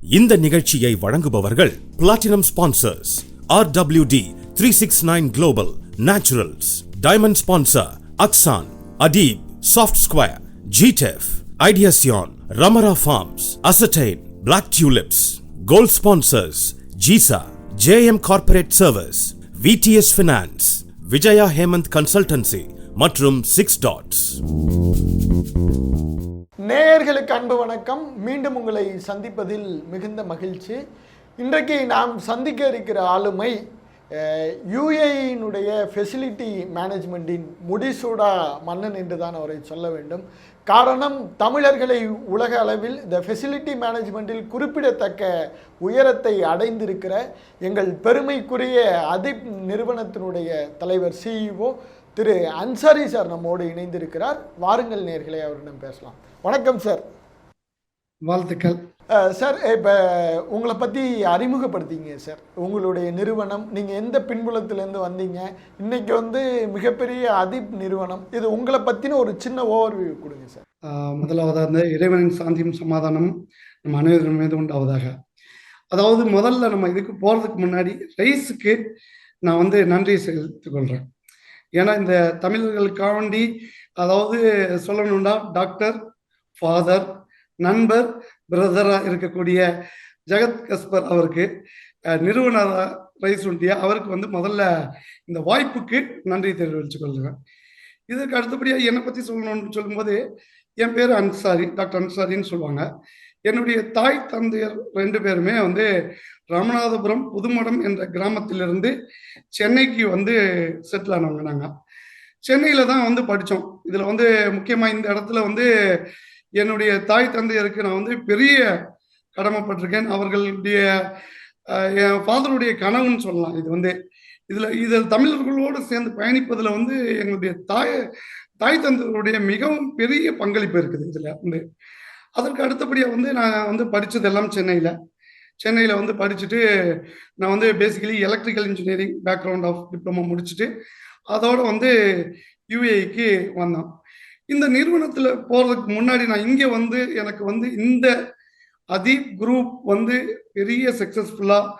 இந்த நிகழ்ச்சியை வழங்குபவர்கள் platinum sponsors RWD 369 Global Naturals, Diamond Sponsor Aksan, Adib, Soft Square, GTEF, Ideacion, Ramara Farms, Ascertain, Black Tulips. Gold Sponsors GISA, JM Corporate Service, VTS Finance, Vijaya Hemant Consultancy மற்றும் 6 Dots. நேயர்களுக்கு அன்பு வணக்கம். மீண்டும் உங்களை சந்திப்பதில் மிகுந்த மகிழ்ச்சி. இன்றைக்கு நாம் சந்திக்க இருக்கிற ஆளுமை UAE-னுடைய ஃபெசிலிட்டி மேனேஜ்மெண்ட்டின் முடிசூடா மன்னன் என்று தான் அவரை சொல்ல வேண்டும். காரணம், தமிழர்களை உலக அளவில் இந்த ஃபெசிலிட்டி மேனேஜ்மெண்ட்டில் குறிப்பிடத்தக்க உயரத்தை அடைந்திருக்கிற எங்கள் பெருமைக்குரிய அதிப் நிறுவனத்தினுடைய தலைவர் CEO திரு அன்சாரி சார் நம்மோடு இணைந்திருக்கிறார். வாருங்கள் நேயர்களே, அவரிடம் பேசலாம். வணக்கம் சார். வாழ்த்துக்கள் சார். இப்போ உங்களை பற்றி அறிமுகப்படுத்திங்க சார். உங்களுடைய நிறுவனம், நீங்கள் எந்த பின்புலத்திலேருந்து வந்தீங்க, இன்றைக்கி மிகப்பெரிய அதிப் நிறுவனம், இது உங்களை பற்றின ஒரு சின்ன ஓவர்வியூ கொடுங்க சார். முதலாவதாக இறைவனின் சாந்தியும் சமாதானம் நம்ம அனைவரும் மீது உண்டாவதாக. அதாவது முதல்ல நம்ம இதுக்கு போகிறதுக்கு முன்னாடி ரைஸுக்கு நான் நன்றி செலுத்திக் கொள்கிறேன். ஏன்னா இந்த தமிழர்களுக்காண்டி, அதாவது சொல்லணும்னா டாக்டர், ஃபாதர், நண்பர், பிரதராக இருக்கக்கூடிய ஜெகத் கஸ்பர் அவருக்கு, நிறுவனர் ரைஸ் உண்டியா அவருக்கு முதல்ல இந்த வாய்ப்புக்கு நன்றி தெரிவித்துக் கொள்கிறேன். இதுக்கு அடுத்தபடியாக என்னை பற்றி சொல்லணும்னு சொல்லும்போது, என் பேர் அன்சாரி, டாக்டர் அன்சாரின்னு சொல்லுவாங்க. என்னுடைய தாய் தந்தையர் 2 பேருமே ராமநாதபுரம் புதுமடம் என்ற கிராமத்திலிருந்து சென்னைக்கு செட்டில் ஆனவங்க. நாங்கள் சென்னையில் தான் படித்தோம். இதில் முக்கியமாக இந்த இடத்துல என்னுடைய தாய் தந்தையருக்கு நான் பெரிய கடமைப்பட்டிருக்கேன். அவர்களுடைய என் ஃபாதருடைய கனவுன்னு சொல்லலாம். இதில் தமிழர்களோடு சேர்ந்து பயணிப்பதில் எங்களுடைய தாய் தந்தையருடைய மிகவும் பெரிய பங்களிப்பு இருக்குது. இதில் அதற்கு அடுத்தபடியாக நான் படித்தது எல்லாம் சென்னையில் படிச்சுட்டு நான் basically electrical engineering background of diploma முடிச்சுட்டு அதோடு UAE-க்கு வந்தோம். இந்த நிறுவனத்தில் போகிறதுக்கு முன்னாடி நான் இங்கே எனக்கு இந்த அதீப் குரூப் பெரிய சக்ஸஸ்ஃபுல்லாக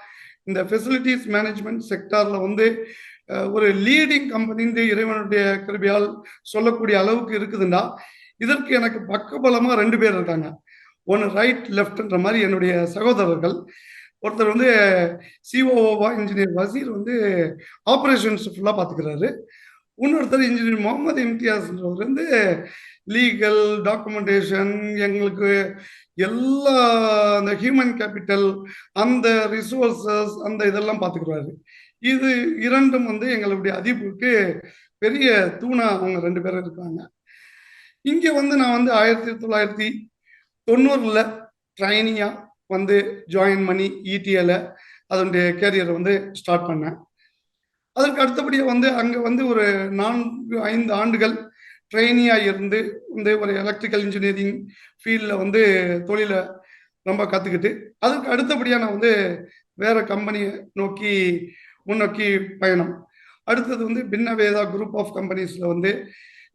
இந்த ஃபெசிலிட்டிஸ் மேனேஜ்மெண்ட் செக்டாரில் ஒரு லீடிங் கம்பெனி இறைவனுடைய கிருபையால் சொல்லக்கூடிய அளவுக்கு இருக்குதுன்னா, இதற்கு எனக்கு பக்கபலமாக 2 பேர் இருக்காங்க. ஒன்று ரைட் லெஃப்ட்ன்ற மாதிரி என்னுடைய சகோதரர்கள். ஒருத்தர் COO இன்ஜினியர் வசீர் ஆப்ரேஷன்ஸ் ஃபுல்லாக பார்த்துக்கிறாரு. இன்னொருத்தர் இன்ஜினியர் முகமது இம்தியாஸ்ன்றவர் லீகல் டாக்குமெண்டேஷன், எங்களுக்கு எல்லா அந்த ஹியூமன் கேபிட்டல், அந்த ரிசோர்ஸஸ், அந்த இதெல்லாம் பார்த்துக்கிறாரு. இது 2ம் எங்களுடைய அதிப்புக்கு பெரிய தூணா அவங்க 2 பேரும் இருக்காங்க. இங்கே நான் 1990 ட்ரைனிங்காக ஜாயின் பண்ணி ETL அதனுடைய கேரியரை ஸ்டார்ட் பண்ணேன். அதற்கு அடுத்தபடியாக அங்கே ஒரு 4-5 ஆண்டுகள் ட்ரைனியாக இருந்து ஒரு எலக்ட்ரிக்கல் இன்ஜினியரிங் ஃபீல்டில் தொழிலை ரொம்ப கற்றுக்கிட்டு, அதுக்கு அடுத்தபடியாக நான் வேறு கம்பெனியை முன்னோக்கி பயணம். அடுத்தது பின்னவேதா குரூப் ஆஃப் கம்பெனிஸில்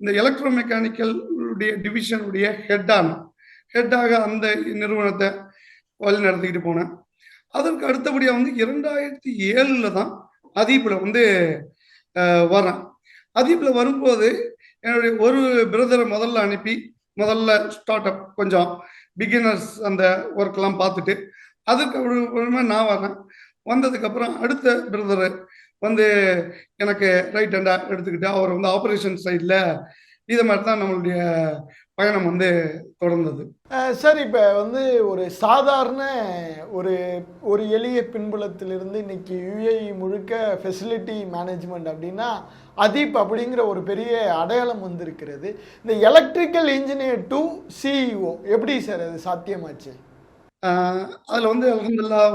இந்த எலக்ட்ரோ மெக்கானிக்கல் டிவிஷனுடைய ஹெட்டாக அந்த நிறுவனத்தை வழி நடத்திக்கிட்டு போனேன். அதற்கு அடுத்தபடியாக 2007 தான் அதீப்பில் வரேன். அதீப்பில் வரும்போது என்னுடைய ஒரு பிரதரை முதல்ல அனுப்பி ஸ்டார்ட் அப் கொஞ்சம் பிகினர்ஸ் அந்த ஒர்க்கெல்லாம் பார்த்துட்டு, அதுக்கு நான் வரேன். வந்ததுக்கப்புறம் அடுத்த பிரதரு எனக்கு ரைட் ஹேண்டாக எடுத்துக்கிட்டு அவர் ஆப்ரேஷன் சைடில் இதை மாதிரி தான் நம்மளுடைய பயணம் தொடர்ந்தது. சார், இப்போ ஒரு சாதாரண ஒரு எளிய பின்புலத்திலிருந்து இன்னைக்கு UAE முழுக்க ஃபெசிலிட்டி மேனேஜ்மெண்ட் அப்படின்னா அதீப் அப்படிங்கிற ஒரு பெரிய அடையாளம் இருக்கிறது. இந்த எலக்ட்ரிக்கல் இன்ஜினியர் டு CEO எப்படி சார் அது சாத்தியமாச்சு? அதில் அல்ஹம்துலில்லாஹ்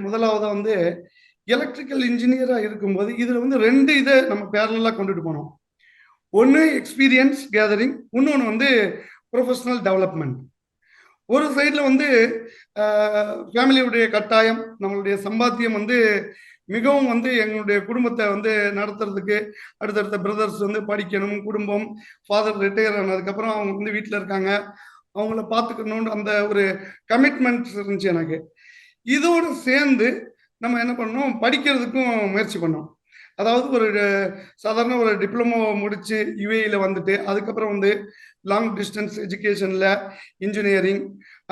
முதலாவது எலக்ட்ரிக்கல் இன்ஜினியராக இருக்கும்போது இதில் 2 இதை நம்ம பேரலாக கொண்டுட்டு போனோம். ஒன்று எக்ஸ்பீரியன்ஸ் கேதரிங், இன்னொன்று ப்ரொஃபஷனல் டெவலப்மெண்ட். ஒரு சைடில் ஃபேமிலியுடைய கட்டாயம், நம்மளுடைய சம்பாத்தியம் மிகவும் எங்களுடைய குடும்பத்தை நடத்துறதுக்கு, அடுத்தடுத்த பிரதர்ஸ் படிக்கணும், குடும்பம், ஃபாதர் ரிட்டையர் ஆனதுக்கப்புறம் அவங்க வீட்டில் இருக்காங்க, அவங்கள பார்த்துக்கணுன்னு அந்த ஒரு கமிட்மெண்ட்ஸ் இருந்துச்சு எனக்கு. இதோடு சேர்ந்து நம்ம என்ன பண்ணோம், படிக்கிறதுக்கும் முயற்சி பண்ணோம். அதாவது ஒரு சாதாரண ஒரு டிப்ளமோ முடிச்சு யுஏஇல வந்துட்டு அதுக்கப்புறம் வந்து லாங் டிஸ்டன்ஸ் எஜுகேஷனில் இன்ஜினியரிங்,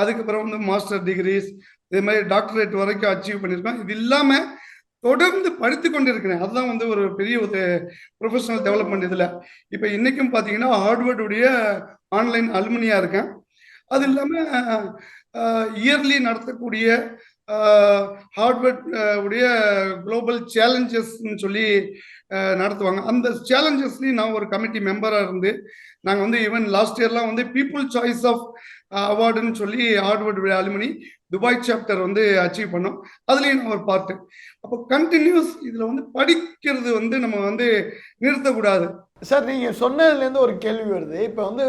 அதுக்கப்புறம் வந்து மாஸ்டர் டிகிரிஸ், இதே மாதிரி டாக்டரேட் வரைக்கும் அச்சீவ் பண்ணியிருக்கோம். இது இல்லாமல் தொடர்ந்து படித்து கொண்டு இருக்கிறேன். அதுதான் வந்து ஒரு பெரிய ஒரு ப்ரொஃபஷனல் டெவலப்மெண்ட். இதில் இப்போ இன்னைக்கும் பார்த்தீங்கன்னா ஹார்வர்டுடைய ஆன்லைன் அலுமினியா இருக்கேன். அது இல்லாமல் இயர்லி நடத்தக்கூடிய ஹார்வர்ட் உடைய குளோபல் சேலஞ்சஸ்ன்னு சொல்லி நடத்துவாங்க. அந்த சேலஞ்சஸ்லையும் நான் ஒரு கமிட்டி மெம்பராக இருந்து நாங்கள் வந்து ஈவன் லாஸ்ட் இயர்லாம் வந்து பீப்புள் சாய்ஸ் ஆஃப் அவார்டுன்னு சொல்லி ஹார்வர்டு அலுமினி துபாய் சாப்டர் வந்து அச்சீவ் பண்ணோம். அதுலேயும் நான் ஒரு பார்ட்டு. அப்போ கண்டினியூஸ் இதில் வந்து படிக்கிறது வந்து நம்ம வந்து நிறுத்தக்கூடாது. சார், நீங்கள் சொன்னதுலேருந்து ஒரு கேள்வி வருது. இப்போ வந்து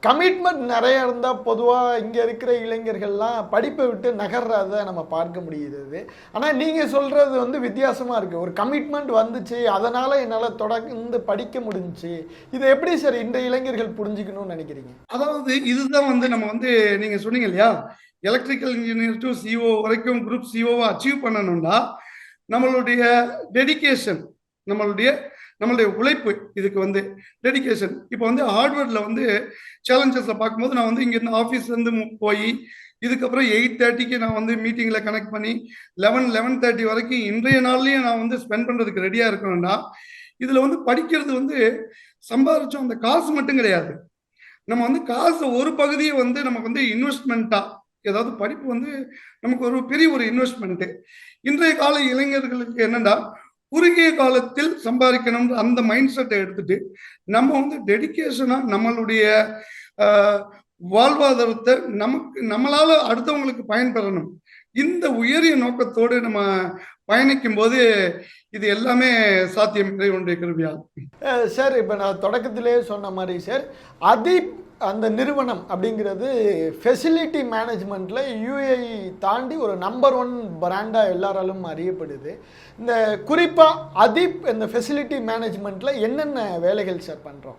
கமிட்மெண்ட் நிறைய இருந்தால் பொதுவாக இங்கே இருக்கிற இளைஞர்கள்லாம் படிப்பை விட்டு நகர்றத நம்ம பார்க்க முடியுது. ஆனால் நீங்கள் சொல்கிறது வந்து வித்தியாசமாக இருக்குது. ஒரு கமிட்மெண்ட் வந்துச்சு, அதனால் என்னால் தொடர்ந்து படிக்க முடிஞ்சிச்சு. இதை எப்படி சார் இந்த இளைஞர்கள் புரிஞ்சுக்கணும்னு நினைக்கிறீங்க? அதாவது இதுதான் வந்து நம்ம வந்து நீங்கள் சொன்னீங்க இல்லையா, எலக்ட்ரிக்கல் இன்ஜினியர் டு சிஓ வரைக்கும் குரூப் சிஓவை அச்சீவ் பண்ணணும்னா நம்மளுடைய டெடிகேஷன், நம்மளுடைய உழைப்பு, இதுக்கு வந்து டெடிகேஷன். இப்போ வந்து ஹார்ட்வேர்டில் வந்து சேலஞ்சஸில் பார்க்கும்போது நான் வந்து இங்கேருந்து ஆஃபீஸ்லேருந்து போய் இதுக்கப்புறம் 8:30க்கு நான் வந்து மீட்டிங்கில் கனெக்ட் பண்ணி 11:30 வரைக்கும் இன்றைய நாள்லையும் நான் வந்து ஸ்பெண்ட் பண்ணுறதுக்கு ரெடியாக இருக்கணும்னா இதில் வந்து படிக்கிறது வந்து சம்பாதிச்சோம் அந்த காசு மட்டும் கிடையாது. நம்ம வந்து காசு ஒரு பகுதியை வந்து நமக்கு வந்து இன்வெஸ்ட்மெண்ட்டாக, ஏதாவது படிப்பு வந்து நமக்கு ஒரு பெரிய ஒரு இன்வெஸ்ட்மெண்ட்டு. இன்றைய கால இளைஞர்களுக்கு என்னன்னா குறுகிய காலத்தில் சம்பாதிக்கணும் அந்த மைண்ட் செட்டை எடுத்துட்டு நம்ம வந்து டெடிகேஷனா நம்மளுடைய வாழ்வாதாரத்தை நம்மளால அடுத்தவங்களுக்கு பயன்பெறணும், இந்த உயரிய நோக்கத்தோடு நம்ம பயணிக்கும் போது இது எல்லாமே சாத்தியம் இறைவனுடைய கிருபையால். சார், இப்போ நான் தொடக்கத்திலே சொன்ன மாதிரி சார், அதீப் அந்த நிறுவனம் அப்படிங்கிறது ஃபெசிலிட்டி மேனேஜ்மெண்ட்டில் யூஏஇ தாண்டி ஒரு நம்பர் 1 பிராண்டாக எல்லாராலும் அறியப்படுது. இந்த குறிப்பாக அதீப் இந்த ஃபெசிலிட்டி மேனேஜ்மெண்ட்டில் என்னென்ன வேலைகள் சார் பண்ணுறோம்?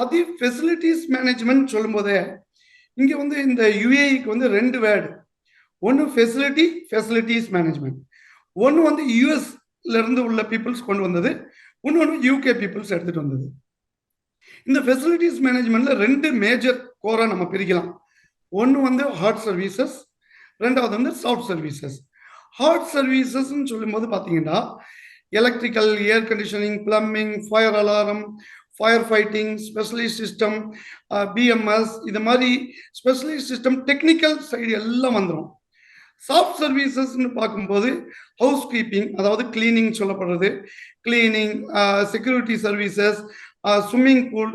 அதீப் ஃபெசிலிட்டிஸ் மேனேஜ்மெண்ட் சொல்லும்போதே இங்கே வந்து இந்த யூஏஇக்கு வந்து 2 வேர்டு. ஒன்று ஃபெசிலிட்டிஸ் மேனேஜ்மெண்ட். ஒன்று வந்து யூஎஸ்லேருந்து உள்ள பீப்புள்ஸ் கொண்டு வந்தது, இன்னொன்று யூகே பீப்புள்ஸ் எடுத்துகிட்டு வந்தது. இந்த ஃபெசிலிட்டிஸ் மேனேஜ்மெண்ட்ல 2 மேஜர் கோரா நம்ம பிரிக்கலாம். ஒன்று வந்து ஹார்ட் சர்வீசஸ், ரெண்டாவது வந்து சாஃப்ட் சர்வீசஸ். ஹார்ட் சர்வீசஸ்ன்னு சொல்லும்போது பார்த்தீங்கன்னா electrical, air conditioning, plumbing, fire alarm, fire fighting, specialist system, BMS, இது மாதிரி ஸ்பெஷலிஸ்ட் சிஸ்டம் டெக்னிக்கல் சைடு எல்லாம் வந்துடும். சாஃப்ட் சர்வீசஸ்ன்னு பார்க்கும்போது ஹவுஸ் கீப்பிங், அதாவது கிளீனிங் சொல்லப்படுறது, cleaning, security services, swimming pool,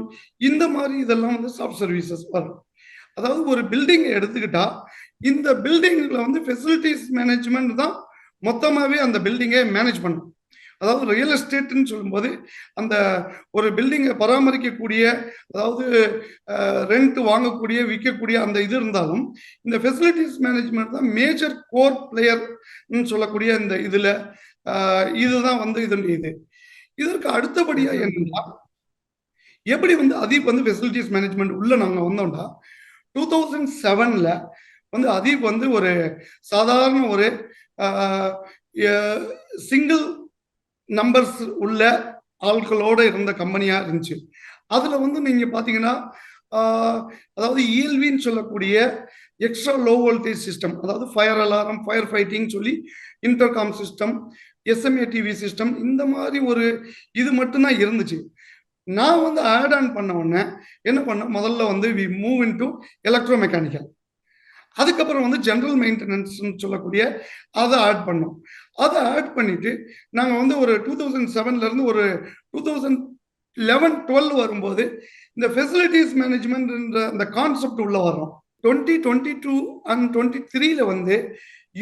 இந்த மாதிரி இதெல்லாம் வந்து சாஃப்ட் சர்வீசஸ் வரும். அதாவது ஒரு பில்டிங்கை எடுத்துக்கிட்டா இந்த பில்டிங்கில் வந்து ஃபெசிலிட்டிஸ் மேனேஜ்மெண்ட் தான் மொத்தமாகவே அந்த பில்டிங்கை மேனேஜ் பண்ணும். அதாவது ரியல் எஸ்டேட்னு சொல்லும்போது அந்த ஒரு பில்டிங்கை பராமரிக்கக்கூடிய, அதாவது ரெண்ட் வாங்கக்கூடிய, விற்கக்கூடிய அந்த இது இருந்தாலும் இந்த ஃபெசிலிட்டிஸ் மேனேஜ்மெண்ட் தான் மேஜர் கோர் பிளேயர்னு சொல்லக்கூடிய இந்த இதில் இதுதான் வந்து இது. இதற்கு அடுத்தபடியாக என்னன்னா, எப்படி வந்து அதீப் வந்து ஃபெசிலிட்டிஸ் மேனேஜ்மெண்ட் உள்ள நாங்கள் வந்தோம்னா 2007ல் வந்து அதீப் வந்து ஒரு சாதாரண ஒரு சிங்கிள் நம்பர்ஸ் உள்ள ஆட்களோட இருந்த கம்பெனியா இருந்துச்சு. அதுல வந்து நீங்க பாத்தீங்கன்னா அதாவது இஎல்வின்னு சொல்லக்கூடிய எக்ஸ்ட்ரா லோ வோல்டேஜ் சிஸ்டம், அதாவது ஃபயர் அலாரம், ஃபயர் ஃபைட்டிங் சொல்லி intercom system, SMA TV system, இந்த மாதிரி ஒரு இது மட்டும்தான் இருந்துச்சு. நான் வந்து ஆட் ஆன் பண்ண உடனே என்ன பண்ண, முதல்ல வந்து we move into electro mechanical, அதுக்கப்புறம் வந்து ஜென்ரல் மெயின்டெனன்ஸ் சொல்லக்கூடிய அதை ஆட் பண்ணோம். அதை ஆட் பண்ணிட்டு நாங்கள் வந்து ஒரு 2007ல இருந்து ஒரு 2011-12 வரும்போது இந்த ஃபெசிலிட்டிஸ் மேனேஜ்மெண்ட் அந்த கான்செப்ட் உள்ள வரோம். 2022 and 23ல வந்து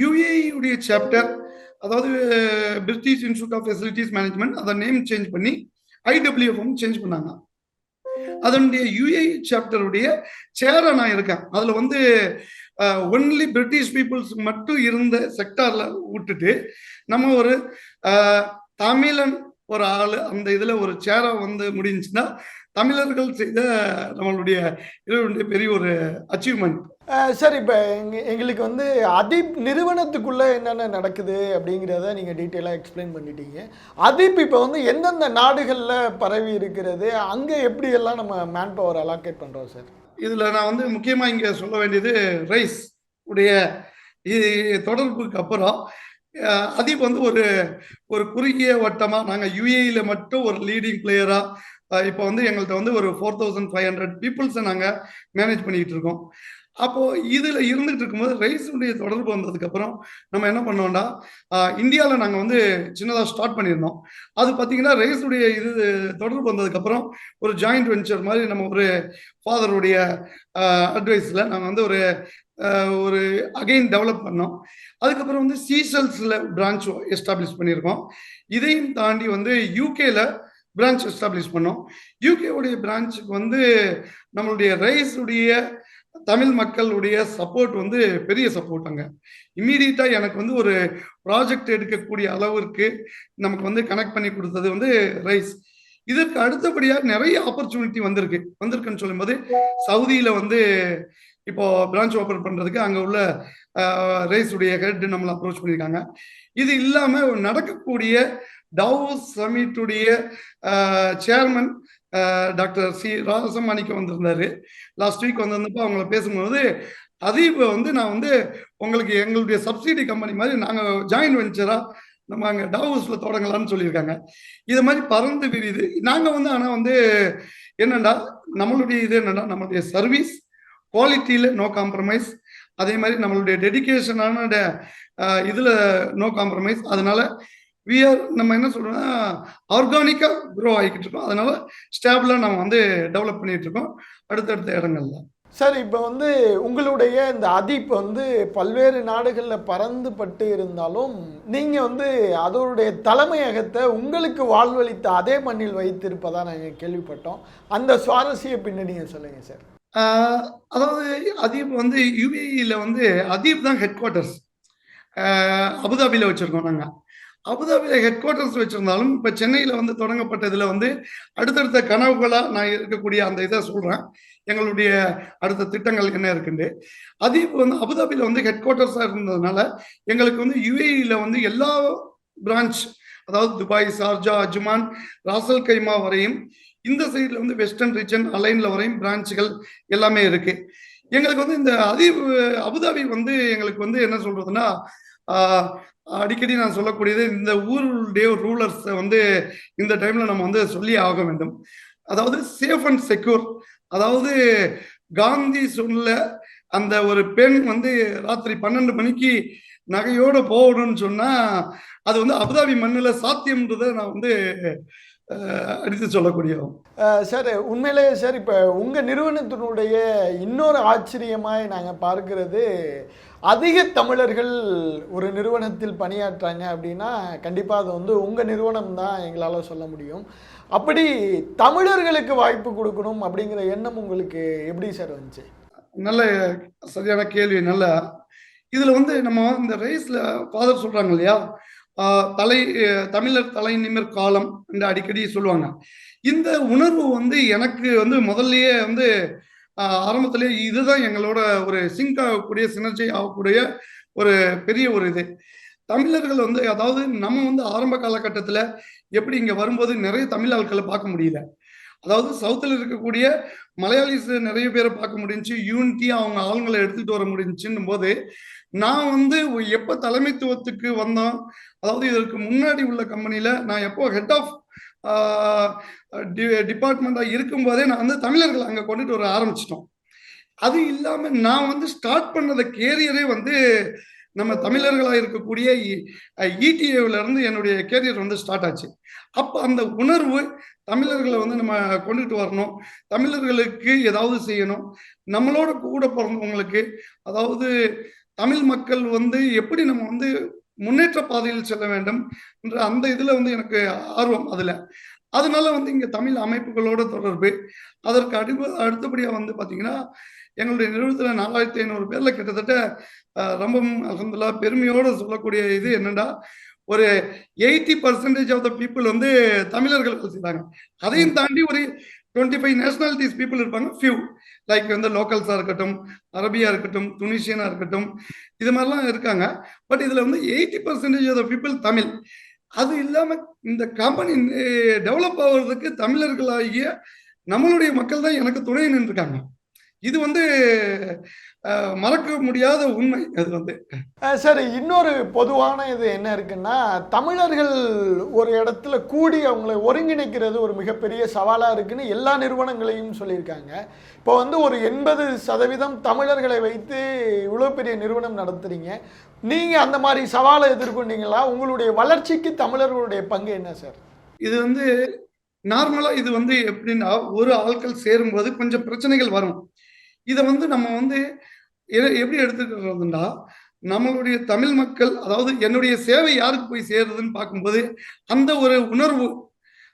யுஏஇ உடைய சாப்டர், அதாவது British Institute of Facilities Management, அதை நேம் சேஞ்ச் பண்ணி ஐடபிள்யூஎஃப் சேஞ்ச் பண்ணாங்க. அதனுடைய யுஏஇ சாப்டருடைய சேரா நான் இருக்கேன். அதுல வந்து ஒன்லி பிரிட்டிஷ் பீப்புள்ஸ் மட்டும் இருந்த செக்டார்ல விட்டுட்டு நம்ம ஒரு தமிழன் ஒரு ஆளு அந்த இதுல ஒரு சேரா வந்து முடிஞ்சுன்னா தமிழர்கள் செய்த நம்மளுடைய பெரிய ஒரு அச்சீவ்மெண்ட். சார் இப்போ எங்களுக்கு வந்து அதீப் நிறுவனத்துக்குள்ளே என்னென்ன நடக்குது அப்படிங்கிறத நீங்கள் டீட்டெயிலாக எக்ஸ்பிளைன் பண்ணிட்டீங்க. அதீப் இப்போ வந்து எந்தெந்த நாடுகளில் பரவி இருக்கிறது, அங்கே எப்படியெல்லாம் நம்ம மேன் பவர் அலாக்கேட் பண்ணுறோம் சார்? இதில் நான் வந்து முக்கியமாக இங்கே சொல்ல வேண்டியது ரைஸ் உடைய தொடர்புக்கு அப்புறம் அதீப் வந்து ஒரு குறுகிய வட்டமாக நாங்கள் யுஏஇயில் மட்டும் ஒரு லீடிங் பிளேயராக இப்போ வந்து எங்கள்கிட்ட வந்து ஒரு 4500 பீப்புள்ஸை நாங்கள் மேனேஜ் பண்ணிக்கிட்டு இருக்கோம். அப்போ இதில் இருந்துகிட்டு இருக்கும்போது ரைஸுடைய தொடர்பு வந்ததுக்கப்புறம் நம்ம என்ன பண்ணோம்னா இந்தியாவில் நாங்கள் வந்து சின்னதாக ஸ்டார்ட் பண்ணியிருந்தோம். அது பார்த்தீங்கன்னா ரைஸுடைய தொடர்பு வந்ததுக்கப்புறம் ஒரு ஜாயிண்ட் வெஞ்சர் மாதிரி நம்ம ஒரு ஃபாதருடைய அட்வைஸில் நாங்கள் வந்து ஒரு அகெயின் டெவலப் பண்ணோம். அதுக்கப்புறம் வந்து சீசல்ஸில் பிரான்ச் எஸ்டாப்ளிஷ் பண்ணியிருக்கோம். இதையும் தாண்டி வந்து யூகேல பிரான்ச் எஸ்டாப்ளிஷ் பண்ணோம். யூகேவுடைய பிரான்ச்சுக்கு வந்து நம்மளுடைய ரைஸுடைய தமிழ் மக்களுடைய சப்போர்ட் வந்து பெரிய சப்போர்ட். அங்கே இம்மீடியட்டா எனக்கு வந்து ஒரு ப்ராஜெக்ட் எடுக்கக்கூடிய அளவிற்கு நமக்கு வந்து கனெக்ட் பண்ணி கொடுத்தது வந்து ரைஸ். இதற்கு அடுத்தபடியாக நிறைய ஆப்பர்ச்சுனிட்டி வந்திருக்குன்னு சொல்லும்போது சவுதியில வந்து இப்போ பிரான்ச் ஓபன் பண்றதுக்கு அங்க உள்ள ரைஸ் உடைய ஹெட் நம்மளை அப்ரோச் பண்ணியிருக்காங்க. இது இல்லாம நடக்கக்கூடிய டாவோஸ் சமிட்டுடைய சேர்மன் டாக்டர் சி ராசமாணிக்கம் வந்திருந்தாரு. லாஸ்ட் வீக் வந்திருந்தப்போ அவங்கள பேசும்போது அதீப் வந்து நான் வந்து உங்களுக்கு எங்களுடைய சப்சிடி கம்பெனி மாதிரி நாங்கள் ஜாயின் வெஞ்சரா நம்ம அங்கே டாவோஸ்ல தொடங்கலாம்னு சொல்லியிருக்காங்க. இது மாதிரி பறந்து விரியுது. நாங்கள் வந்து ஆனால் வந்து என்னண்டா நம்மளுடைய சர்வீஸ் குவாலிட்டியில் நோ காம்ப்ரமைஸ், அதே மாதிரி நம்மளுடைய டெடிக்கேஷனான இதில் நோ காம்ப்ரமைஸ். அதனால நம்ம என்ன சொல்றோம்னா ஆர்கானிக்கா க்ரோ ஆகிக்கிட்டு இருக்கோம். அதனால ஸ்டேபிளா நம்ம வந்து டெவலப் பண்ணிட்டு இருக்கோம் அடுத்தடுத்த இடங்கள்ல. சார் இப்போ வந்து உங்களுடைய இந்த அதீப் வந்து பல்வேறு நாடுகளில் பறந்து பட்டு இருந்தாலும் நீங்கள் வந்து அதோடைய தலைமையகத்தை உங்களுக்கு வாழ்வளித்த அதே மண்ணில் வைத்திருப்பதா நாங்கள் கேள்விப்பட்டோம். அந்த சுவாரஸ்ய பின்னணியை சொல்லுங்கள் சார். அதாவது அதீப் வந்து யுஏஇல வந்து அதீப் தான் ஹெட் குவார்ட்டர்ஸ். அபுதாபியில் வச்சிருக்கோம் நாங்கள். அபுதாபியில் ஹெட் குவார்ட்டர்ஸ் வச்சிருந்தாலும் இப்போ சென்னையில் வந்து தொடங்கப்பட்டதில் வந்து அடுத்தடுத்த கனவுகளாக நான் இருக்கக்கூடிய அந்த இதை சொல்கிறேன். எங்களுடைய அடுத்த திட்டங்கள் என்ன இருக்குண்டு. அதீப் வந்து அபுதாபியில் வந்து ஹெட் குவார்ட்டர்ஸாக இருந்ததுனால எங்களுக்கு வந்து யுஏஇல வந்து எல்லா பிரான்ச், அதாவது துபாய், ஷார்ஜா, அஜ்மான், ராசல் கைமா வரையும், இந்த சைடில் வந்து வெஸ்டர்ன் ரீஜன் அலைன்ல வரையும் பிரான்ச்சுகள் எல்லாமே இருக்கு. எங்களுக்கு வந்து இந்த அபுதாபி வந்து எங்களுக்கு வந்து என்ன சொல்றதுன்னா அடிக்கடி நான் சொல்லக்கூடியது இந்த ஊருடைய ரூலர்ஸ் வந்து இந்த டைம்ல நம்ம வந்து சொல்லி ஆக வேண்டும். அதாவது சேஃப் அண்ட் செக்யூர். அதாவது காந்தி சொன்ன அந்த ஒரு பெண் வந்து ராத்திரி 12 மணிக்கு நகையோட போகணும்னு சொன்னா அது வந்து அபுதாபி மண்ணில் சாத்தியம்ன்றதை நான் வந்து அடித்து சொல்லக்கூடிய சார். உண்மையிலேயே சார் இப்போ உங்கள் நிறுவனத்தினுடைய இன்னொரு ஆச்சரியமாய் நாங்கள் பார்க்கிறது, அதிக தமிழர்கள் ஒரு நிறுவனத்தில் பணியாற்றாங்க அப்படின்னா கண்டிப்பாக அது வந்து உங்கள் நிறுவனம் தான் எங்களால் சொல்ல முடியும். அப்படி தமிழர்களுக்கு வாய்ப்பு கொடுக்கணும் அப்படிங்கிற எண்ணம் உங்களுக்கு எப்படி சார் வந்துச்சு? நல்ல சரியான கேள்வி. நல்ல இதில் வந்து நம்ம இந்த ரைஸில் ஃபாதர் சொல்கிறாங்க இல்லையா, தமிழர் தலை நிமிர் காலம் என்று அடிக்கடி சொல்லுவாங்க. இந்த உணர்வு வந்து எனக்கு வந்து முதல்லயே வந்து ஆரம்பத்திலே இதுதான் எங்களோட ஒரு சிங்க் ஆகக்கூடிய சினர்ஜி ஆகக்கூடிய ஒரு பெரிய ஒரு இது. தமிழர்கள் வந்து அதாவது நம்ம வந்து ஆரம்ப காலகட்டத்தில் எப்படி இங்கே வரும்போது நிறைய தமிழ் ஆட்களை பார்க்க முடியல. அதாவது சவுத்தில் இருக்கக்கூடிய மலையாளிஸ் நிறைய பேரை பார்க்க முடிஞ்சு, யூனிட்டியாக அவங்க ஆளுங்களை எடுத்துகிட்டு வர முடிஞ்சுன்னும் போது நான் வந்து எப்போ தலைமைத்துவத்துக்கு வந்தோம், அதாவது இதற்கு முன்னாடி உள்ள கம்பெனியில் நான் எப்போ ஹெட் ஆஃப் டிபார்ட்மெண்ட்டாக இருக்கும்போதே நான் வந்து தமிழர்கள் அங்கே கொண்டுட்டு வர ஆரம்பிச்சிட்டோம். அது இல்லாமல் நான் வந்து ஸ்டார்ட் பண்ணத கேரியரே வந்து நம்ம தமிழர்களாக இருக்கக்கூடிய இடிஏவிலேருந்து என்னுடைய கேரியர் வந்து ஸ்டார்ட் ஆச்சு. அப்போ அந்த உணர்வு தமிழர்களை வந்து நம்ம கொண்டுட்டு வரணும், தமிழர்களுக்கு ஏதாவது செய்யணும், நம்மளோட கூட பிறந்தவங்களுக்கு, அதாவது தமிழ் மக்கள் வந்து எப்படி நம்ம வந்து முன்னேற்ற பாதையில் செல்ல வேண்டும் என்ற அந்த இதில் வந்து எனக்கு ஆர்வம். அதனால வந்து இங்கே தமிழ் அமைப்புகளோட தொடர்பு. அதற்கு அடுத்தபடியாக வந்து பார்த்தீங்கன்னா எங்களுடைய நிறுவனத்தில் 4500 பேரில் கிட்டத்தட்ட ரொம்ப அல்ஹம்துலில்லாஹ் பெருமையோடு சொல்லக்கூடிய இது என்னன்னா, ஒரு 80% ஆஃப் த பீப்புள் வந்து தமிழர்கள் செய்கிறாங்க. அதையும் தாண்டி ஒரு 25 நேஷனாலிட்டிஸ் பீப்புள் இருப்பாங்க, ஃபியூ லைக் வந்து லோக்கல்ஸாக இருக்கட்டும், அரபியா இருக்கட்டும், துனிஷியனாக இருக்கட்டும், இது மாதிரிலாம் இருக்காங்க. பட் இதில் வந்து 80% ஆஃப் த பீப்புள் தமிழ். அது இல்லாமல் இந்த கம்பெனி டெவலப் ஆகிறதுக்கு தமிழர்களாகிய நம்மளுடைய மக்கள் தான் எனக்கு துணை நின்றுருக்காங்க. இது வந்து மறக்க முடியாத உண்மை. அது வந்து சரி, இன்னொரு பொதுவான இது என்ன இருக்குன்னா, தமிழர்கள் ஒரு இடத்துல கூடி அவங்களை ஒருங்கிணைக்கிறது ஒரு மிகப்பெரிய சவாலாக இருக்குன்னு எல்லா நிறுவனங்களையும் சொல்லியிருக்காங்க. இப்போ வந்து ஒரு 80% தமிழர்களை வைத்து இவ்வளோ பெரிய நிறுவனம் நடத்துறீங்க. நீங்கள் அந்த மாதிரி சவாலை எதிர்கொண்டீங்களா? உங்களுடைய வளர்ச்சிக்கு தமிழர்களுடைய பங்கு என்ன சார்? இது வந்து நார்மலாக இது வந்து எப்படின்னா, ஒரு ஆட்கள் சேரும்போது கொஞ்சம் பிரச்சனைகள் வரும். இதை வந்து நம்ம வந்து எப்படி எடுத்துக்கிறதுன்னா, நம்மளுடைய தமிழ் மக்கள், அதாவது என்னுடைய சேவை யாருக்கு போய் சேருதுன்னு பார்க்கும்போது அந்த ஒரு உணர்வு,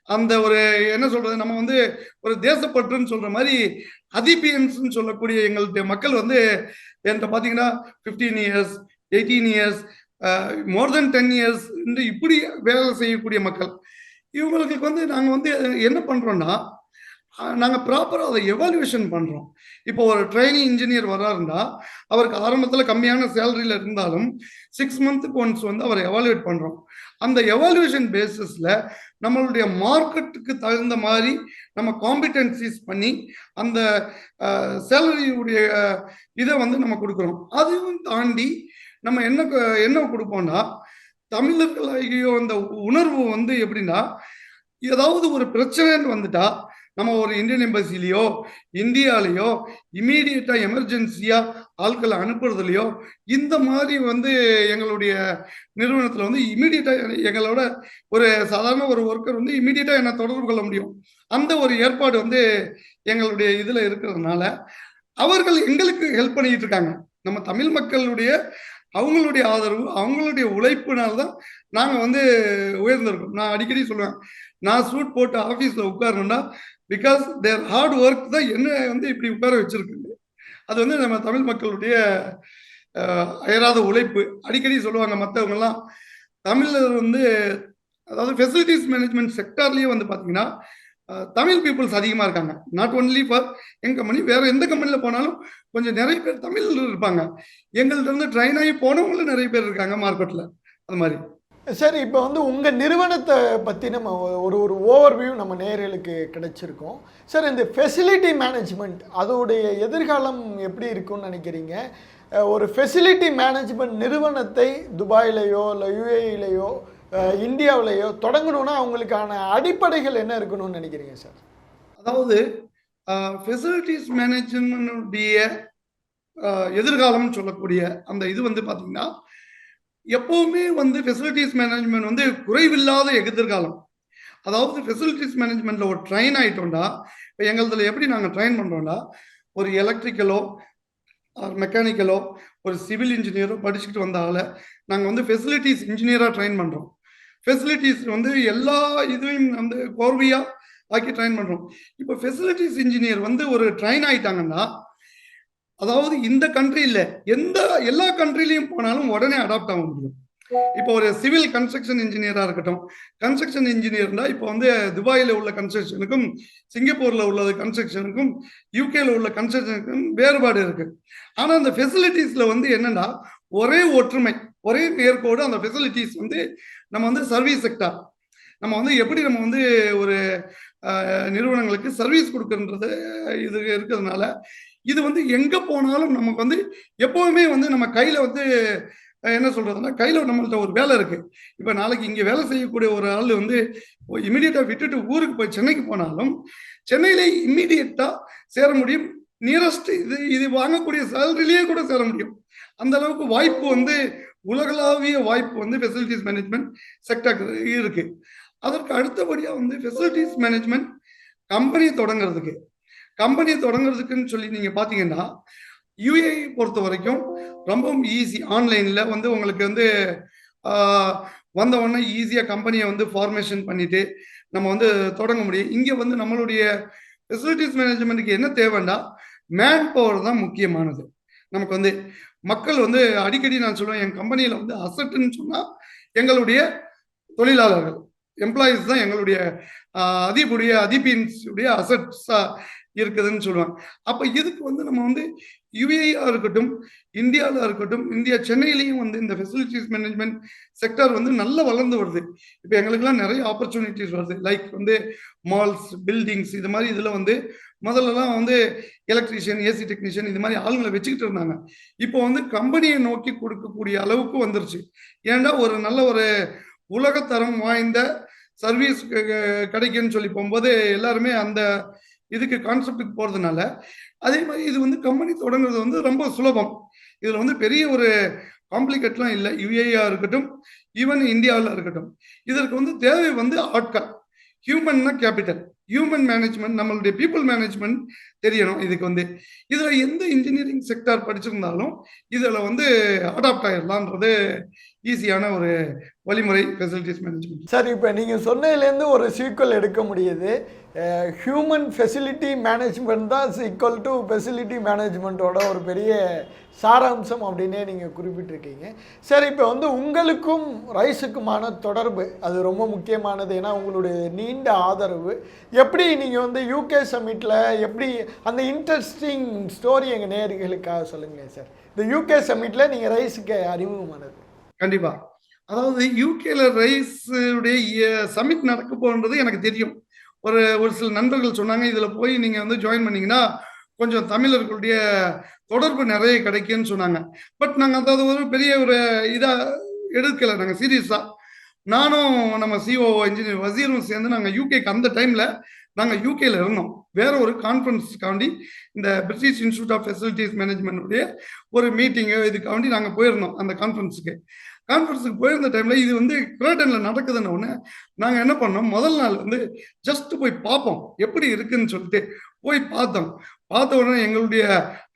அந்த ஒரு என்ன சொல்றது, நம்ம வந்து ஒரு தேசப்பற்றுன்னு சொல்ற மாதிரி அதிபியன்ஸ்ன்னு சொல்லக்கூடிய எங்களுடைய மக்கள் வந்து என்கிட்ட பார்த்தீங்கன்னா 15 இயர்ஸ், 18 இயர்ஸ், மோர் தென் 10 இயர்ஸ் இப்படி வேலை செய்யக்கூடிய மக்கள். இவங்களுக்கு வந்து நாங்கள் வந்து என்ன பண்றோம்னா, நாங்கள் ப்ராப்பராக அதை எவாலுவேஷன் பண்ணுறோம். இப்போ ஒரு ட்ரைனிங் இன்ஜினியர் வர்றாருன்னா அவருக்கு ஆரம்பத்தில் கம்மியான சேலரியில் இருந்தாலும் 6 மந்த்துக்கு ஒன்ஸ் வந்து அவரை எவாலுவேட் பண்ணுறோம். அந்த எவாலுவேஷன் பேசிஸில் நம்மளுடைய மார்க்கெட்டுக்கு தகுந்த மாதிரி நம்ம காம்பிடன்சிஸ் பண்ணி அந்த சேலரியுடைய இதை வந்து நம்ம கொடுக்குறோம். அதுவும் தாண்டி நம்ம என்ன கொடுப்போம்னா, தமிழர்களாகியோ அந்த உணர்வு வந்து எப்படின்னா, ஏதாவது ஒரு பிரச்சனைன்னு வந்துட்டா நம்ம ஒரு இந்தியன் எம்பசிலையோ இந்தியாலேயோ இமீடியட்டா எமர்ஜென்சியா ஆட்களை அனுப்புறதுலையோ இந்த மாதிரி வந்து எங்களுடைய நிறுவனத்தில் வந்து இமீடியட்டா எங்களோட ஒரு சாதாரண ஒரு ஒர்க்கர் வந்து இமீடியட்டா என்ன தொடர்பு கொள்ள முடியும். அந்த ஒரு ஏற்பாடு வந்து எங்களுடைய இதுல இருக்கிறதுனால அவர்கள் எங்களுக்கு ஹெல்ப் பண்ணிட்டு இருக்காங்க. நம்ம தமிழ் மக்களுடைய அவங்களுடைய ஆதரவு, அவங்களுடைய உழைப்புனால்தான் நாங்கள் வந்து உயர்ந்திருக்கோம். நான் அடிக்கடி சொல்லுவேன், நான் சூட் போட்டு ஆஃபீஸில் உட்காரணும்னா பிகாஸ் தேர் ஹார்ட் ஒர்க் தான் என்ன வந்து இப்படி உட்கார வச்சிருக்குங்க. அது வந்து நம்ம தமிழ் மக்களுடைய அயராத உழைப்பு. அடிக்கடி சொல்லுவாங்க மற்றவங்கெல்லாம், தமிழர் வந்து அதாவது ஃபெசிலிட்டிஸ் மேனேஜ்மெண்ட் செக்டார்லேயே வந்து பார்த்தீங்கன்னா தமிழ் பீப்புள்ஸ் அதிகமாக இருக்காங்க. நாட் ஒன்லி ஃபார் எங்கள் கம்பெனி, வேறு எந்த கம்பெனியில் போனாலும் கொஞ்சம் நிறைய பேர் தமிழ் இருப்பாங்க. எங்கள்கிட்ட இருந்து ட்ரைன் ஆகி போனவங்களும் நிறைய பேர் இருக்காங்க மார்க்கெட்டில். அது மாதிரி. சரி, இப்போ வந்து உங்கள் நிறுவனத்தை பற்றி நம்ம ஒரு ஓவர்வியூ நம்ம நேயர்களுக்கு கிடைச்சிருக்கோம். சார், இந்த ஃபெசிலிட்டி மேனேஜ்மெண்ட் அதோடைய எதிர்காலம் எப்படி இருக்கும்னு நினைக்கிறீங்க? ஒரு ஃபெசிலிட்டி மேனேஜ்மெண்ட் நிறுவனத்தை துபாயிலேயோ இல்லை யுஏஇலேயோ இந்தியாவிலேயோ தொடங்கணும்னா அவங்களுக்கான அடிப்படைகள் என்ன இருக்கணும்னு நினைக்கிறீங்க சார்? அதாவது ஃபெசிலிட்டிஸ் மேனேஜ்மெண்ட்டுடைய எதிர்காலம் சொல்லக்கூடிய அந்த இது வந்து பார்த்தீங்கன்னா, எப்பவுமே வந்து ஃபெசிலிட்டிஸ் மேனேஜ்மெண்ட் வந்து குறைவில்லாத எதிர்காலம். அதாவது ஃபெசிலிட்டிஸ் மேனேஜ்மெண்ட்ல ஒரு ட்ரெயின் ஆயிட்டோம்னா, இப்போ எங்களதுல எப்படி நாங்கள் ட்ரெயின் பண்றோம்னா, ஒரு எலக்ட்ரிக்கலோ மெக்கானிக்கலோ ஒரு சிவில் இன்ஜினியரோ படிச்சுக்கிட்டு வந்தால நாங்கள் வந்து ஃபெசிலிட்டிஸ் இன்ஜினியராக ட்ரெயின் பண்ணுறோம். ஃபெசிலிட்டிஸ் வந்து எல்லா இதுவையும் வந்து கோர்வையாக ஆக்கி ட்ரெயின் பண்ணுறோம். இப்போ ஃபெசிலிட்டிஸ் இன்ஜினியர் வந்து ஒரு ட்ரெயின் ஆயிட்டாங்கன்னா, அதாவது இந்த கண்ட்ரியில் எல்லா கண்ட்ரிலையும் போனாலும் உடனே அடாப்ட் ஆக முடியும். இப்போ ஒரு சிவில் கன்ஸ்ட்ரக்ஷன் இன்ஜினியராக இருக்கட்டும், கன்ஸ்ட்ரக்ஷன் இன்ஜினியர்னா இப்போ வந்து துபாயில் உள்ள கன்ஸ்ட்ரக்ஷனுக்கும் சிங்கப்பூரில் உள்ள கன்ஸ்ட்ரக்ஷனுக்கும் யூகேல உள்ள கன்ஸ்ட்ரக்ஷனுக்கும் வேறுபாடு இருக்கு. ஆனால் அந்த ஃபெசிலிட்டிஸில் வந்து என்னன்னா ஒரே ஒற்றுமை, ஒரே நேர்கோடு. அந்த ஃபெசிலிட்டிஸ் வந்து நம்ம வந்து சர்வீஸ் செக்டார், நம்ம வந்து எப்படி நம்ம வந்து ஒரு நிறுவனங்களுக்கு சர்வீஸ் கொடுக்குன்றது இது இருக்கிறதுனால இது வந்து எங்கே போனாலும் நமக்கு வந்து எப்போவுமே வந்து நம்ம கையில் வந்து என்ன சொல்றதுன்னா, கையில் நம்மள்ட்ட ஒரு வேலை இருக்கு. இப்போ நாளைக்கு இங்கே வேலை செய்யக்கூடிய ஒரு ஆள் வந்து இமீடியட்டா விட்டுட்டு ஊருக்கு போய் சென்னைக்கு போனாலும் சென்னையில இம்மீடியட்டா சேர முடியும். நியரஸ்ட் இது வாங்கக்கூடிய சேலரிலேயே கூட சேர முடியும். அந்த அளவுக்கு வாய்ப்பு வந்து உலகளாவிய வாய்ப்பு வந்து ஃபெசிலிட்டிஸ் மேனேஜ்மெண்ட் செக்டர் இருக்கு. அதற்கு அடுத்தபடியாக வந்து ஃபெசிலிட்டிஸ் மேனேஜ்மெண்ட் கம்பெனியை தொடங்குறதுக்குன்னு சொல்லி நீங்க பாத்தீங்கன்னா, யுஏஇ பொறுத்த வரைக்கும் ரொம்பவும் ஈஸி. ஆன்லைன்ல வந்து உங்களுக்கு வந்து வந்த உடனே ஈஸியா கம்பெனியை வந்து ஃபார்மேஷன் பண்ணிட்டு நம்ம வந்து தொடங்க முடியும். இங்க வந்து நம்மளுடைய ஃபெசிலிட்டிஸ் மேனேஜ்மெண்ட்டுக்கு என்ன தேவைன்னா, மேன் பவர் தான் முக்கியமானது. நமக்கு வந்து மக்கள் வந்து அடிக்கடி நான் சொல்லுவேன், என் கம்பெனியில வந்து அசட்டுன்னு சொன்னா எங்களுடைய தொழிலாளர்கள், எம்ப்ளாயிஸ் தான் எங்களுடைய அதிபுடைய அசட்ஸா இருக்குதுன்னு சொல்லுவாங்க. அப்ப இதுக்கு வந்து நம்ம வந்து யுஏஇயா இருக்கட்டும், இந்தியாவில் இருக்கட்டும், இந்தியா சென்னையிலையும் வந்து இந்த ஃபெசிலிட்டிஸ் மேனேஜ்மெண்ட் செக்டர் வந்து நல்லா வளர்ந்து வருது. இப்போ எங்களுக்கெல்லாம் நிறைய ஆப்பர்ச்சுனிட்டிஸ் வருது. லைக் வந்து மால்ஸ், பில்டிங்ஸ் இது மாதிரி இதில் வந்து முதல்லலாம் வந்து எலக்ட்ரீஷியன், ஏசி டெக்னீஷியன் இது மாதிரி ஆளுங்களை வச்சுக்கிட்டு இருந்தாங்க. இப்போ வந்து கம்பெனியை நோக்கி கொடுக்கக்கூடிய அளவுக்கு வந்துருச்சு. ஏன்டா ஒரு நல்ல ஒரு உலகத்தரம் வாய்ந்த சர்வீஸ் கிடைக்குன்னு சொல்லி போகும்போது எல்லாருமே அந்த இதுக்கு கான்செப்டுக்கு போறதுனால, அதே மாதிரி இது வந்து கம்பெனி தொடங்குறது வந்து ரொம்ப சுலபம். இதுல வந்து பெரிய ஒரு காம்ப்ளிகேட்லாம் இல்லை. யுஏஇயா இருக்கட்டும், ஈவன் இந்தியாவில் இருக்கட்டும், இதற்கு வந்து தேவை வந்து ஆட்கள். ஹியூமன்னா கேபிட்டல், ஹியூமன் மேனேஜ்மெண்ட், நம்மளுடைய பீப்புள் மேனேஜ்மெண்ட் தெரியணும். இதுக்கு வந்து இதுல எந்த இன்ஜினியரிங் செக்டார் படிச்சிருந்தாலும் இதுல வந்து அடாப்ட் ஆயிடலான்றது ஈஸியான ஒரு வழிமுறை ஃபெசிலிட்டிஸ் மேனேஜ்மெண்ட். சார், இப்போ நீங்கள் சொன்னதுலேருந்து ஒரு சீக்வல் எடுக்க முடியுது. ஹியூமன் ஃபெசிலிட்டி மேனேஜ்மெண்ட் தான் ஈக்குவல் டு ஃபெசிலிட்டி மேனேஜ்மெண்ட்டோட ஒரு பெரிய சாராம்சம் அப்படின்னே நீங்கள் குறிப்பிட்டிருக்கீங்க. சரி, இப்போ வந்து உங்களுக்கும் ரைஸுக்குமான தொடர்பு அது ரொம்ப முக்கியமானது. ஏன்னா உங்களுடைய நீண்ட ஆதரவு எப்படி நீங்கள் வந்து யூகே சம்மிட்டில் எப்படி அந்த இன்ட்ரெஸ்டிங் ஸ்டோரி எங்கள் நேயர்களுக்காக சொல்லுங்களேன் சார். இந்த யூகே சம்மிட்டில் நீங்கள் ரைஸுக்கு அறிமுகமானது. கண்டிப்பா. அதாவது யூகேல ரைஸுடைய சமிட் நடக்க போன்றது எனக்கு தெரியும். ஒரு ஒரு சில நண்பர்கள் சொன்னாங்க, இதுல போய் நீங்க வந்து ஜாயின் பண்ணீங்கன்னா கொஞ்சம் தமிழர்களுடைய தொடர்பு நிறைய கிடைக்கும்னு சொன்னாங்க. பட் நாங்கள் அதாவது ஒரு பெரிய ஒரு இதா எடுக்கலை, நாங்கள் சீரியஸா. நானும் நம்ம சிஓ இன்ஜினியர் வசீரும் சேர்ந்து நாங்கள் யூகேக்கு அந்த டைம்ல நாங்கள் யூகேல இருந்தோம். வேற ஒரு கான்ஃபரன்ஸ்க்காண்டி இந்த பிரிட்டிஷ் இன்ஸ்டியூட் ஆஃப் ஃபெசிலிட்டிஸ் மேனேஜ்மெண்ட்டுடைய ஒரு மீட்டிங்கு இதுக்காண்டி நாங்கள் போயிருந்தோம். அந்த கான்ஃபரன்ஸுக்கு போயிருந்த டைம்ல இது வந்து கிரேட்டன்ல நடக்குதுன்னு ஒன்று நாங்கள் என்ன பண்ணோம், முதல் நாள் வந்து ஜஸ்ட் போய் பார்ப்போம் எப்படி இருக்குன்னு சொல்லிட்டு போய் பார்த்தோம். பார்த்த உடனே எங்களுடைய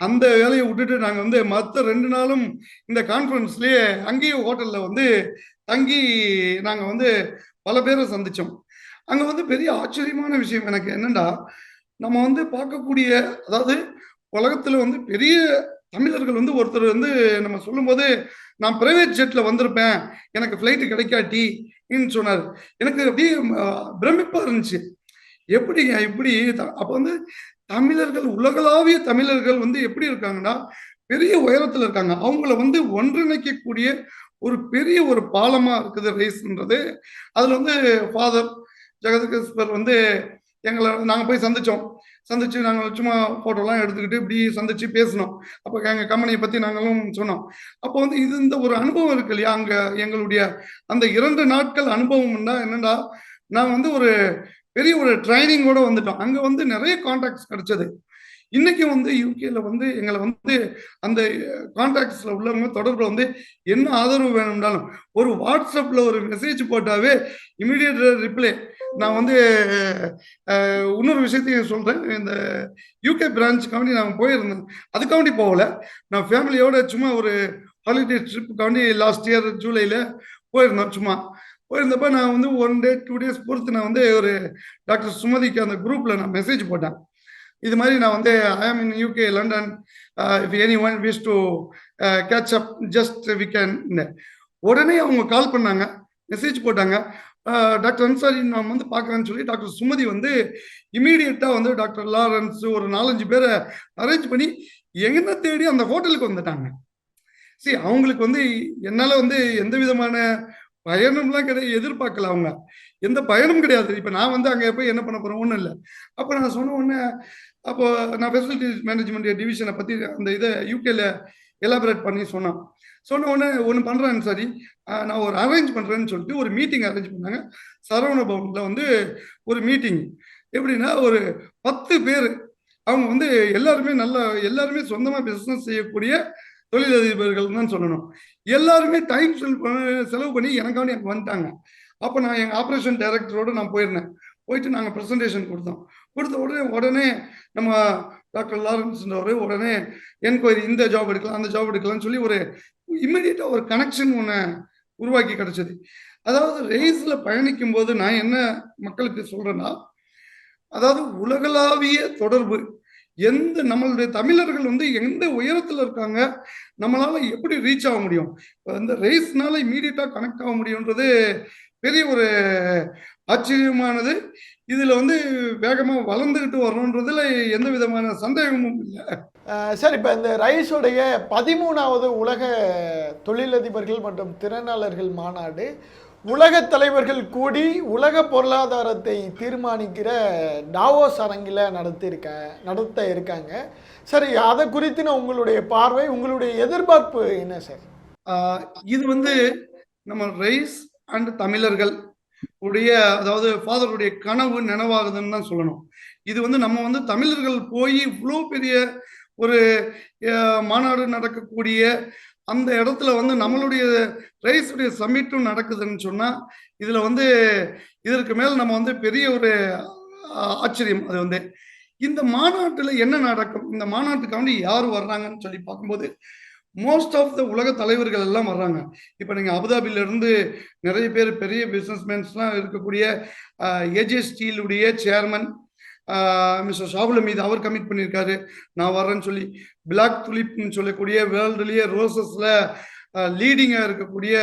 அந்த வேலையை விட்டுட்டு நாங்கள் வந்து மற்ற 2 நாளும் இந்த கான்ஃபரன்ஸ்லேயே அங்கேயும் ஹோட்டலில் வந்து தங்கி நாங்கள் வந்து பல பேரை சந்தித்தோம். அங்கே வந்து பெரிய ஆச்சரியமான விஷயம் எனக்கு என்னன்னா, நம்ம வந்து பார்க்கக்கூடிய, அதாவது உலகத்தில் வந்து பெரிய தமிழர்கள் வந்து ஒருத்தர் வந்து நம்ம சொல்லும்போது, நான் பிரைவேட் ஜெட்ல வந்திருப்பேன், எனக்கு ஃப்ளைட்டு கிடைக்காட்டின்னு சொன்னார். எனக்கு அப்படியே பிரமிப்பா இருந்துச்சு. எப்படிங்க இப்படி? அப்போ வந்து தமிழர்கள், உலகளாவிய தமிழர்கள் வந்து எப்படி இருக்காங்கன்னா, பெரிய உயரத்தில் இருக்காங்க. அவங்கள வந்து ஒன்றிணைக்கக்கூடிய ஒரு பெரிய ஒரு பாலமா இருக்குது ரைஸ்ன்றது. அதுல வந்து ஃபாதர் ஜெகதீஸ்வர் வந்து எங்களை நாங்கள் போய் சந்திச்சு நாங்கள் சும்மா ஃபோட்டோலாம் எடுத்துக்கிட்டு இப்படி சந்திச்சு பேசினோம். அப்போ எங்கள் கம்பெனியை பற்றி நாங்களும் சொன்னோம். அப்போ வந்து இது இந்த ஒரு அனுபவம் இருக்கு இல்லையா, அங்கே எங்களுடைய அந்த 2 நாட்கள் அனுபவம்னா என்னடா, நான் வந்து ஒரு பெரிய ஒரு ட்ரைனிங்கோட வந்துட்டோம். அங்கே வந்து நிறைய கான்டாக்ட்ஸ் கிடைச்சது. இன்னைக்கும் வந்து யூகேல வந்து எங்களை வந்து அந்த கான்டாக்ட்ஸ்ல உள்ளவங்க தொடர்புல வந்து என்ன ஆதரவு வேணும்னாலும் ஒரு வாட்ஸ்அப்ல ஒரு மெசேஜ் போட்டாவே இமீடியட் ரிப்ளை. நான் வந்து இன்னொரு விஷயத்தையும் சொல்றேன். இந்த யூகே பிரான்ச்சுக்காண்டி நான் போயிருந்தேன். அதுக்காண்டி போகல, நான் ஃபேமிலியோட சும்மா ஒரு ஹாலிடே ட்ரிப்புக்காண்டி லாஸ்ட் இயர் ஜூலைல போயிருந்தோம். சும்மா போயிருந்தப்ப நான் வந்து 1 டே 2 டேஸ் பொறுத்து நான் வந்து ஒரு டாக்டர் சுமதிக்கு அந்த குரூப்ல நான் மெசேஜ் போட்டேன். இது மாதிரி நான் வந்து I am in UK London, if anyone wish to catch up just we can. உடனே அவங்க கால் பண்ணாங்க, மெசேஜ் போட்டாங்க, டாக்டர் அன்சாரி நான் வந்து பார்க்குறேன்னு சொல்லி டாக்டர் சுமதி வந்து இமீடியட்டாக வந்து டாக்டர் லாரன்ஸ் ஒரு 4-5 பேரை அரேஞ்ச் பண்ணி என்ன தேடி அந்த ஹோட்டலுக்கு வந்துட்டாங்க. சரி, அவங்களுக்கு வந்து என்னால் வந்து எந்த விதமான பயணம்லாம் கிடையாது, எதிர்பார்க்கல. அவங்க எந்த பயணம் கிடையாது. இப்போ நான் வந்து அங்கே போய் என்ன பண்ண போகிறேன், ஒன்றும் இல்லை. அப்போ நான் சொன்ன உடனே, அப்போ நான் ஃபெசிலிட்டிஸ் மேனேஜ்மெண்ட் டிவிஷனை பற்றி அந்த இதை யூகேல எலாபரேட் பண்ணி சொன்ன உடனே ஒன்று பண்ணுறேன்னு சரி, நான் ஒரு அரேஞ்ச் பண்ணுறேன்னு சொல்லிட்டு ஒரு மீட்டிங் அரேஞ்ச் பண்ணாங்க. சரவண பவனில் வந்து ஒரு மீட்டிங். எப்படின்னா ஒரு 10 பேர், அவங்க வந்து எல்லாருமே சொந்தமாக பிஸ்னஸ் செய்யக்கூடிய தொழிலதிபர்கள் தான் சொல்லணும். எல்லாருமே டைம் செலவு பண்ணி எனக்காண்டி எனக்கு வந்துட்டாங்க. அப்போ நான் எங்கள் ஆப்ரேஷன் டைரக்டரோடு நான் போயிட்டு நாங்கள் ப்ரெசன்டேஷன் கொடுத்த உடனே நம்ம டாக்டர் லாரன்ஸ்ன்றவர் உடனே என்கொயரி, இந்த ஜாப் எடுக்கலாம் அந்த ஜாப் எடுக்கலாம்னு சொல்லி ஒரு இம்மிடியட்டாக ஒரு கனெக்ஷன் ஒன்று உருவாக்கி கிடைச்சது. அதாவது ரேஸில் பயணிக்கும் போது நான் என்ன மக்களுக்கு சொல்றேன்னா, அதாவது உலகளாவிய தொடர்பு, நம்மளுடைய தமிழர்கள் வந்து எந்த உயரத்தில் இருக்காங்க, நம்மளால எப்படி ரீச் ஆக முடியும், இந்த ரேஸ்னால இமீடியட்டா கனெக்ட் ஆக முடியும்ன்றது பெரிய ஒரு ஆச்சரியமானது. இதில் வந்து வேகமாக வளர்ந்துக்கிட்டு வரணுன்றதுல எந்த விதமான சந்தேகமும் இல்லை. சார், இப்போ இந்த ரைஸுடைய 13வது உலக தொழிலதிபர்கள் மற்றும் திறனாளர்கள் மாநாடு உலக தலைவர்கள் கூடி உலக பொருளாதாரத்தை தீர்மானிக்கிற டாவோஸ் அரங்கில் நடத்த இருக்காங்க. சரி, அதை குறித்தின உங்களுடைய பார்வை, உங்களுடைய எதிர்பார்ப்பு என்ன சார்? இது வந்து நம்ம ரைஸ் அண்ட் தமிழர்கள் உடைய, அதாவது ஃபாதருடைய கனவு நினைவாகுதுன்னு தான் சொல்லணும். இது வந்து நம்ம வந்து தமிழர்கள் போய் இவ்வளோ பெரிய ஒரு மாநாடு நடக்கக்கூடிய அந்த இடத்துல வந்து நம்மளுடைய ரைஸுடைய சம்மிட்டும் நடக்குதுன்னு சொன்னால் இதில் வந்து இதற்கு மேல் நம்ம வந்து பெரிய ஒரு ஆச்சரியம். அது வந்து இந்த மாநாட்டில் என்ன நடக்கும், இந்த மாநாட்டுக்காண்டி யார் வர்றாங்கன்னு சொல்லி பார்க்கும்போது மோஸ்ட் ஆஃப் த உலக தலைவர்கள் எல்லாம் வர்றாங்க. இப்போ நீங்கள் அபுதாபியிலிருந்து நிறைய பேர் பெரிய பிஸ்னஸ்மேன்ஸ்லாம் இருக்கக்கூடிய ஏஜே ஸ்டீலுடைய சேர்மன் மிஸ்டர் ஷாகுல் ஹமீது அவர் கமிட் பண்ணியிருக்காரு, நான் வர்றேன்னு சொல்லி. பிளாக் துலிப்னு சொல்லக்கூடிய வேர்ல்டுலேயே ரோசஸில் லீடிங்காக இருக்கக்கூடிய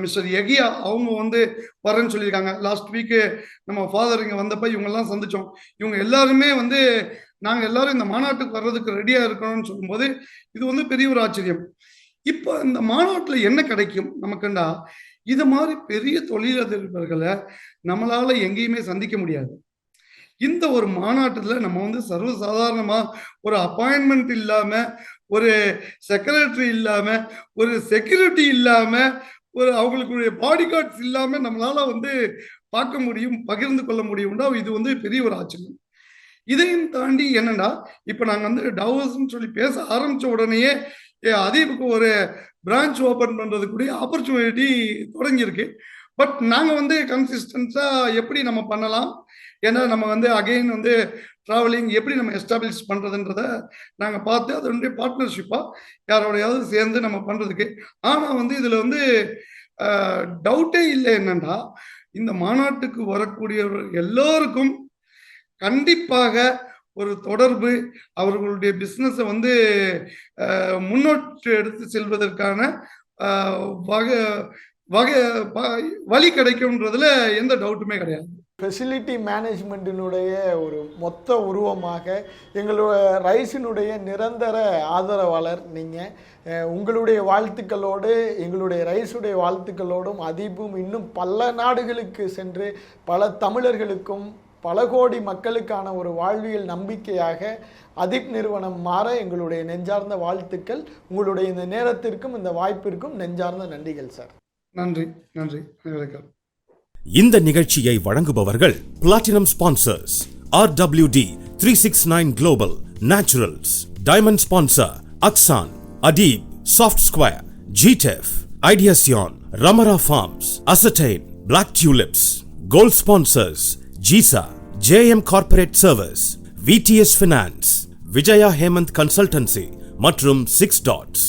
மிஸ்டர் எகியா அவங்க வந்து வரேன்னு சொல்லியிருக்காங்க. லாஸ்ட் வீக்கு நம்ம ஃபாதர் இங்கே வந்தப்போ இவங்கெல்லாம் சந்தித்தோம். இவங்க எல்லாருமே வந்து நாங்கள் எல்லாரும் இந்த மாநாட்டுக்கு வர்றதுக்கு ரெடியாக இருக்கணும்னு சொல்லும்போது இது வந்து பெரிய ஒரு ஆச்சரியம். இப்போ இந்த மாநாட்டில் என்ன கிடைக்கும் நமக்குண்டா, இது மாதிரி பெரிய தொழிலதிபர்களை நம்மளால எங்கேயுமே சந்திக்க முடியாது. இந்த ஒரு மாநாட்டில் நம்ம வந்து சர்வசாதாரணமாக ஒரு அப்பாயின்மெண்ட் இல்லாமல், ஒரு செக்ரட்டரி இல்லாமல், ஒரு செக்யூரிட்டி இல்லாமல், ஒரு அவங்களுக்குரிய பாடி கார்ட்ஸ் இல்லாமல் நம்மளால வந்து பார்க்க முடியும், பகிர்ந்து கொள்ள முடியும்னா இது வந்து பெரிய ஒரு ஆச்சரியம். இதையும் தாண்டி என்னன்னா, இப்போ நாங்கள் வந்து டாவோஸ்ன்னு சொல்லி பேச ஆரம்பித்த உடனேயே அதீபுக்கு ஒரு பிரான்ச் ஓப்பன் பண்ணுறதுக்குரிய ஆப்பர்ச்சுனிட்டி தொடங்கியிருக்கு. பட் நாங்கள் வந்து கன்சிஸ்டன்ஸாக எப்படி நம்ம பண்ணலாம், ஏன்னா நம்ம வந்து அகெயின் வந்து ட்ராவலிங் எப்படி நம்ம எஸ்டாப்ளிஷ் பண்ணுறதுன்றத நாங்கள் பார்த்து அதனுடைய பார்ட்னர்ஷிப்பாக யாரோடையாவது சேர்ந்து நம்ம பண்ணுறதுக்கு. ஆனால் வந்து இதில் வந்து டவுட்டே இல்லை என்னன்னா, இந்த மாநாட்டுக்கு வரக்கூடியவர்கள் எல்லோருக்கும் கண்டிப்பாக ஒரு தொடர்பு, அவர்களுடைய பிஸ்னஸை வந்து முன்னோட்டு எடுத்து செல்வதற்கான வழி கிடைக்கும்ன்றதுல எந்த டவுட்டுமே கிடையாது. ஃபெசிலிட்டி மேனேஜ்மெண்ட்டினுடைய ஒரு மொத்த உருவமாக எங்களோட ரைஸினுடைய நிரந்தர ஆதரவாளர் நீங்கள். உங்களுடைய வாழ்த்துக்களோடு, எங்களுடைய ரைஸுடைய வாழ்த்துக்களோடும் அதீபும் இன்னும் பல நாடுகளுக்கு சென்று பல தமிழர்களுக்கும் பல கோடி மக்களுக்கான ஒரு வாழ்வியல் நம்பிக்கையாக அதீப் நிறுவனம் மாற எங்களுடைய நெஞ்சார்ந்த வாழ்த்துக்கள். உங்களுடைய இந்த நேரத்திற்கும் இந்த வாய்ப்பிற்கும் நெஞ்சார்ந்த நன்றிகள் சார். நன்றி. இந்த நிகழ்ச்சியை வழங்குபவர்கள் platinum sponsors RWD 369 Global, Naturals, Diamond Sponsor Aksan, Adib, Soft Square, GTEF, Ideasion, Ramara Farms, Ascertain, Black Tulips. Gold Sponsors GISA, JM Corporate Service, VTS Finance, Vijaya Hemant Consultancy மற்றும் 6 Dots.